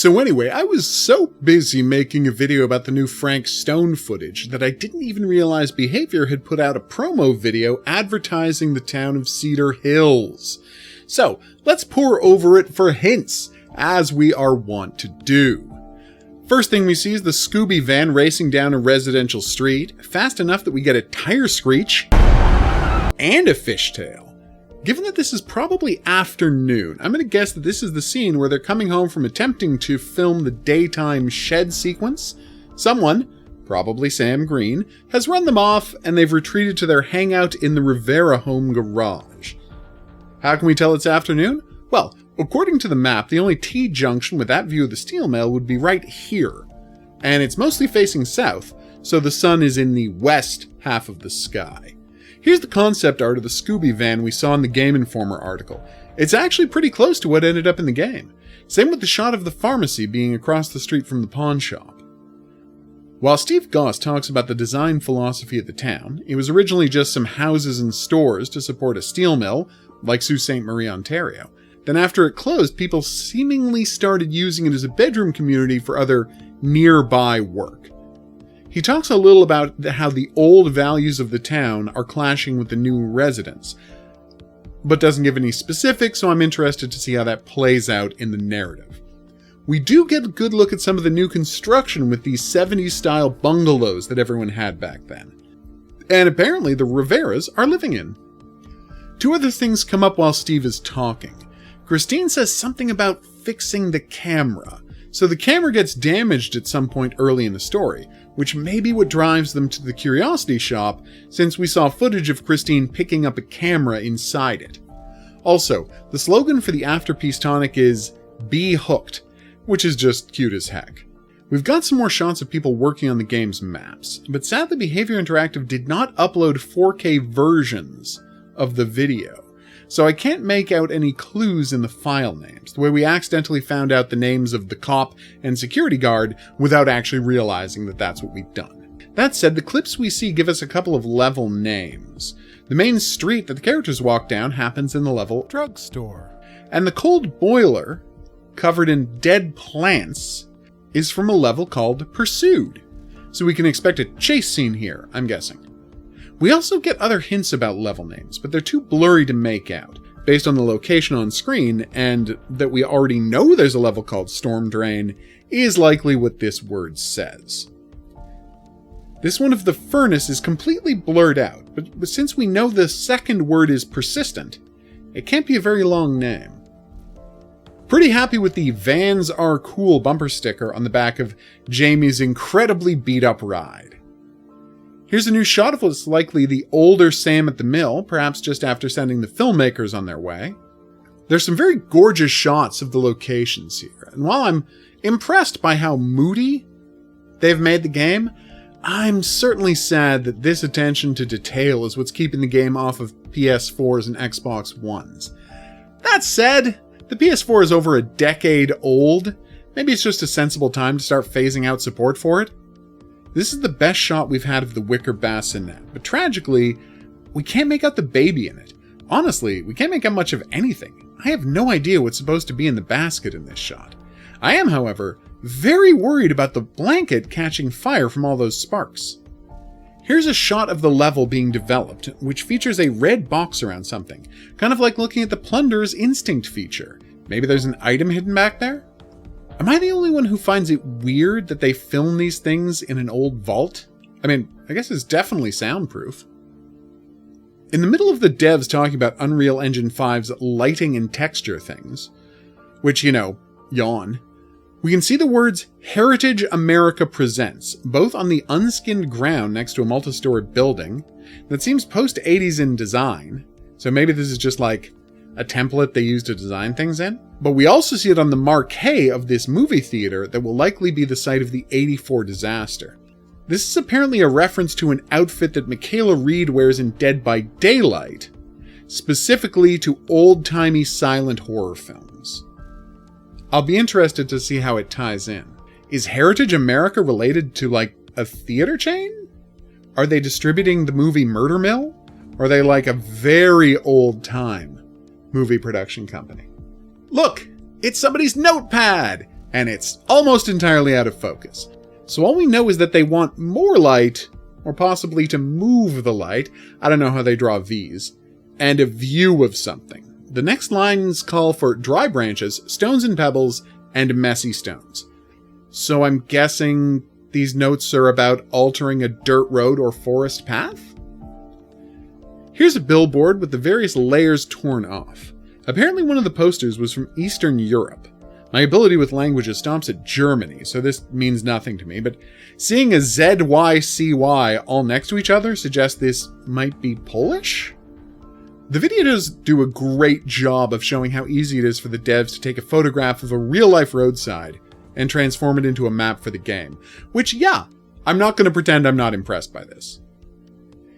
So anyway, I was so busy making a video about the new Frank Stone footage that I didn't even realize BHVR had put out a promo video advertising the town of Cedar Hills. So let's pore over it for hints, as we are wont to do. First thing we see is the Scooby van racing down a residential street, fast enough that we get a tire screech and a fishtail. Given that this is probably afternoon, I'm going to guess that this is the scene where they're coming home from attempting to film the daytime shed sequence. Someone, probably Sam Green, has run them off and they've retreated to their hangout in the Rivera home garage. How can we tell it's afternoon? Well, according to the map, the only T-junction with that view of the steel mill would be right here. And it's mostly facing south, so the sun is in the west half of the sky. Here's the concept art of the Scooby van we saw in the Game Informer article. It's actually pretty close to what ended up in the game. Same with the shot of the pharmacy being across the street from the pawn shop. While Steve Goss talks about the design philosophy of the town, it was originally just some houses and stores to support a steel mill, like Sault Ste. Marie, Ontario. Then after it closed, people seemingly started using it as a bedroom community for other nearby work. He talks a little about how the old values of the town are clashing with the new residents, but doesn't give any specifics, so I'm interested to see how that plays out in the narrative. We do get a good look at some of the new construction with these 70s style bungalows that everyone had back then. And apparently the Riveras are living in. Two other things come up while Steve is talking. Christine says something about fixing the camera. So the camera gets damaged at some point early in the story, which may be what drives them to the Curiosity Shop, since we saw footage of Christine picking up a camera inside it. Also, the slogan for the Afterpiece tonic is, "Be hooked," which is just cute as heck. We've got some more shots of people working on the game's maps, but sadly BHVR Interactive did not upload 4K versions of the video. So I can't make out any clues in the file names, the way we accidentally found out the names of the cop and security guard without actually realizing that that's what we've done. That said, the clips we see give us a couple of level names. The main street that the characters walk down happens in the level Drugstore. And the cold boiler, covered in dead plants, is from a level called Pursued. So we can expect a chase scene here, I'm guessing. We also get other hints about level names, but they're too blurry to make out, based on the location on screen, and that we already know there's a level called Storm Drain is likely what this word says. This one of the furnace is completely blurred out, but since we know the second word is persistent, it can't be a very long name. Pretty happy with the Vans Are Cool bumper sticker on the back of Jamie's incredibly beat up ride. Here's a new shot of what's likely the older Sam at the mill, perhaps just after sending the filmmakers on their way. There's some very gorgeous shots of the locations here, and while I'm impressed by how moody they've made the game, I'm certainly sad that this attention to detail is what's keeping the game off of PS4s and Xbox Ones. That said, the PS4 is over a decade old. Maybe it's just a sensible time to start phasing out support for it. This is the best shot we've had of the wicker bassinet, but tragically, we can't make out the baby in it. Honestly, we can't make out much of anything. I have no idea what's supposed to be in the basket in this shot. I am, however, very worried about the blanket catching fire from all those sparks. Here's a shot of the level being developed, which features a red box around something, kind of like looking at the Plunder's Instinct feature. Maybe there's an item hidden back there? Am I the only one who finds it weird that they film these things in an old vault? I mean, I guess it's definitely soundproof. In the middle of the devs talking about Unreal Engine 5's lighting and texture things, which, yawn, we can see the words Heritage America Presents, both on the unskinned ground next to a multi-story building that seems post-80s in design, so maybe this is just like a template they use to design things in. But we also see it on the marquee of this movie theater that will likely be the site of the '84 disaster. This is apparently a reference to an outfit that Michaela Reed wears in Dead by Daylight, specifically to old-timey silent horror films. I'll be interested to see how it ties in. Is Heritage America related to, a theater chain? Are they distributing the movie Murder Mill? Or are they like a very old-time movie production company? Look! It's somebody's notepad! and it's almost entirely out of focus. So all we know is that they want more light, or possibly to move the light, I don't know how they draw V's, and a view of something. The next lines call for dry branches, stones and pebbles, and messy stones. So I'm guessing these notes are about altering a dirt road or forest path? Here's a billboard with the various layers torn off. Apparently one of the posters was from Eastern Europe. My ability with languages stops at Germany, so this means nothing to me, but seeing a ZYCY all next to each other suggests this might be Polish? The video does do a great job of showing how easy it is for the devs to take a photograph of a real-life roadside and transform it into a map for the game. Which, yeah, I'm not going to pretend I'm not impressed by this.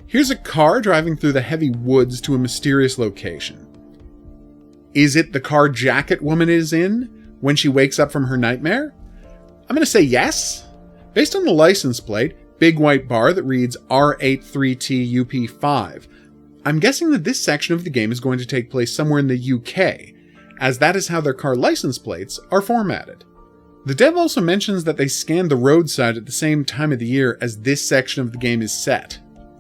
Here's a car driving through the heavy woods to a mysterious location. Is it the car Jacket Woman is in when she wakes up from her nightmare? I'm going to say yes. Based on the license plate, big white bar that reads R83TUP5, I'm guessing that this section of the game is going to take place somewhere in the UK, as that is how their car license plates are formatted. The dev also mentions that they scanned the roadside at the same time of the year as this section of the game is set.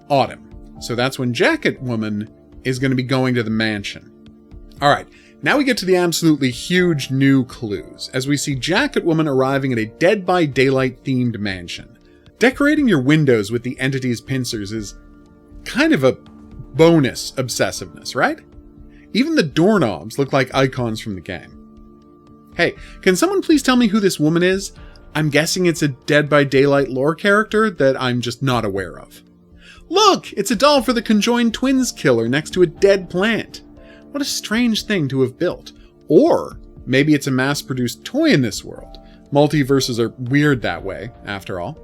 Autumn. So that's when Jacket Woman is going to be going to the mansion. Alright, now we get to the absolutely huge new clues, as we see Jacket Woman arriving at a Dead by Daylight themed mansion. Decorating your windows with the entity's pincers is kind of a bonus obsessiveness, right? Even the doorknobs look like icons from the game. Hey, can someone please tell me who this woman is? I'm guessing it's a Dead by Daylight lore character that I'm just not aware of. Look! It's a doll for the conjoined twins killer next to a dead plant. What a strange thing to have built. Or maybe it's a mass-produced toy in this world. Multiverses are weird that way, after all.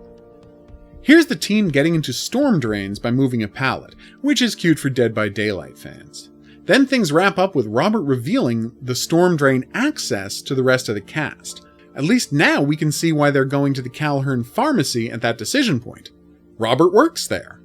Here's the team getting into storm drains by moving a pallet, which is cute for Dead by Daylight fans. Then things wrap up with Robert revealing the storm drain access to the rest of the cast. At least now we can see why they're going to the Calhern pharmacy at that decision point. Robert works there.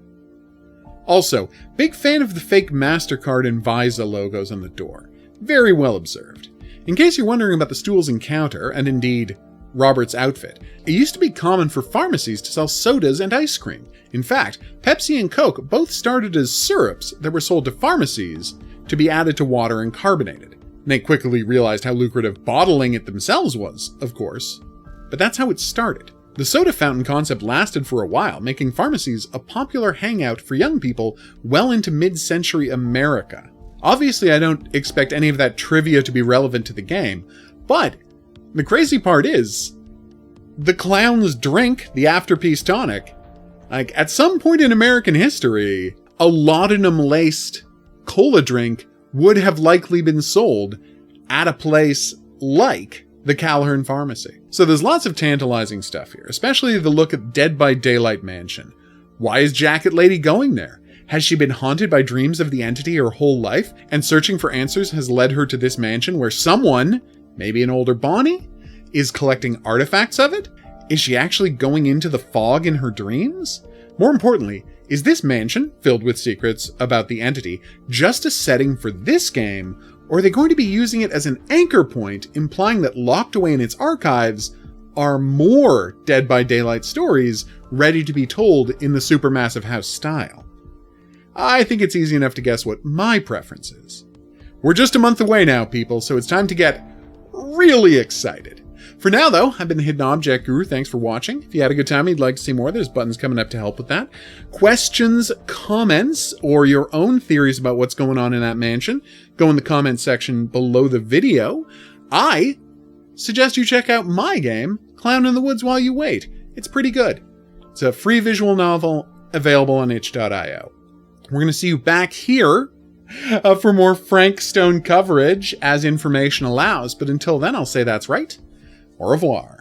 Also, big fan of the fake MasterCard and Visa logos on the door. Very well observed. In case you're wondering about the stool's encounter, and indeed, Robert's outfit, it used to be common for pharmacies to sell sodas and ice cream. In fact, Pepsi and Coke both started as syrups that were sold to pharmacies to be added to water and carbonated. They quickly realized how lucrative bottling it themselves was, of course. But that's how it started. The soda fountain concept lasted for a while, making pharmacies a popular hangout for young people well into mid-century America. Obviously, I don't expect any of that trivia to be relevant to the game, but the crazy part is, the clown's drink, the afterpiece tonic, at some point in American history, a laudanum-laced cola drink would have likely been sold at a place like the Calhern Pharmacy. So there's lots of tantalizing stuff here, especially the look at Dead by Daylight Mansion. Why is Jacket Lady going there? Has she been haunted by dreams of the entity her whole life, and searching for answers has led her to this mansion where someone, maybe an older Bonnie, is collecting artifacts of it? Is she actually going into the fog in her dreams? More importantly, is this mansion, filled with secrets about the entity, just a setting for this game, or are they going to be using it as an anchor point, implying that locked away in its archives are more Dead by Daylight stories ready to be told in the Supermassive House style? I think it's easy enough to guess what my preference is. We're just a month away now, people, so it's time to get really excited. For now, though, I've been the Hidden Object Guru. Thanks for watching. If you had a good time and you'd like to see more, there's buttons coming up to help with that. Questions, comments, or your own theories about what's going on in that mansion, go in the comments section below the video. I suggest you check out my game, Clown in the Woods While You Wait. It's pretty good. It's a free visual novel available on itch.io. We're going to see you back here for more Frank Stone coverage as information allows, but until then I'll say that's right. Au revoir.